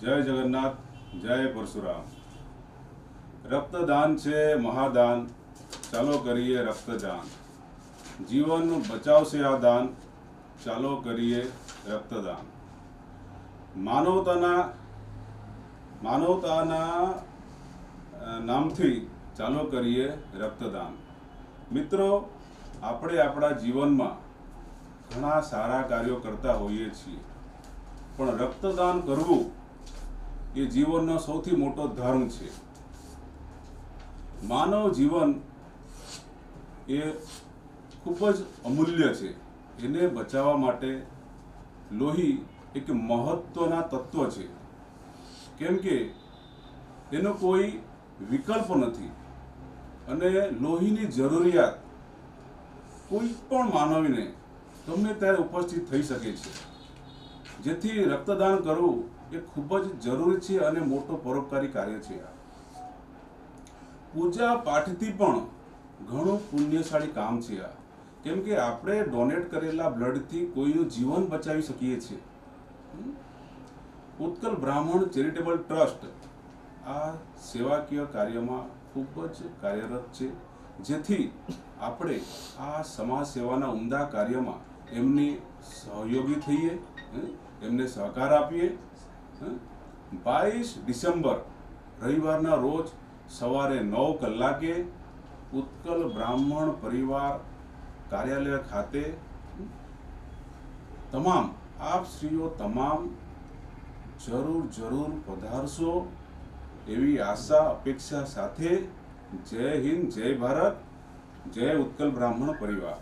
जय जगन्नाथ, जय परशुराम। रक्तदान छे महादान, चालो करिए रक्तदान। जीवन बचावशे आ दान, चालो करिए रक्तदान। मानवताना नामथी चालो करिए रक्तदान। मित्रों, આપણે આપણા જીવનમાં ઘણા સારા કાર્યો કરતા હોઈએ છીએ, પણ રક્તદાન કરવું એ જીવનનો સૌથી મોટો ધર્મ છે। માનવ જીવન એ ખૂબ જ અમૂલ્ય છે। એને બચાવવા માટે લોહી એક મહત્વના તત્વ છે, કેમ કે એનો કોઈ વિકલ્પ નથી અને લોહીની જરૂરિયાત કોઈ પણ માનવીને ગમે ત્યારે ઉપસ્થિત થઈ શકે છે, જેથી રક્તદાન કરવું એ ખૂબ જ જરૂરી છે અને મોટો પરોપકારી કાર્ય છે। પૂજા પાઠથી પણ ઘણું પુણ્યશાળી કામ છે આ, કેમ કે આપણે ડોનેટ કરેલા બ્લડથી કોઈનું જીવન બચાવી શકીએ છીએ। ઉત્કલ બ્રાહ્મણ ચેરિટેબલ ટ્રસ્ટ આ સેવાકીય કાર્યમાં ખૂબ જ કાર્યરત છે, જેથી આપણે આ સમાજ સેવાના ઉમદા કાર્યમાં એમની સહયોગી થઈએ, એમને સહકાર આપીએ। 22 ડિસેમ્બર રવિવારના રોજ સવારે 9 કલાકે ઉત્કલ બ્રાહ્મણ પરિવાર કાર્યાલય ખાતે તમામ આપશ્રીઓ તમામ જરૂર પધારશો એવી આશા અપેક્ષા સાથે। જય હિન્દ, જય ભારત, જય ઉત્કલ બ્રાહ્મણ પરિવાર।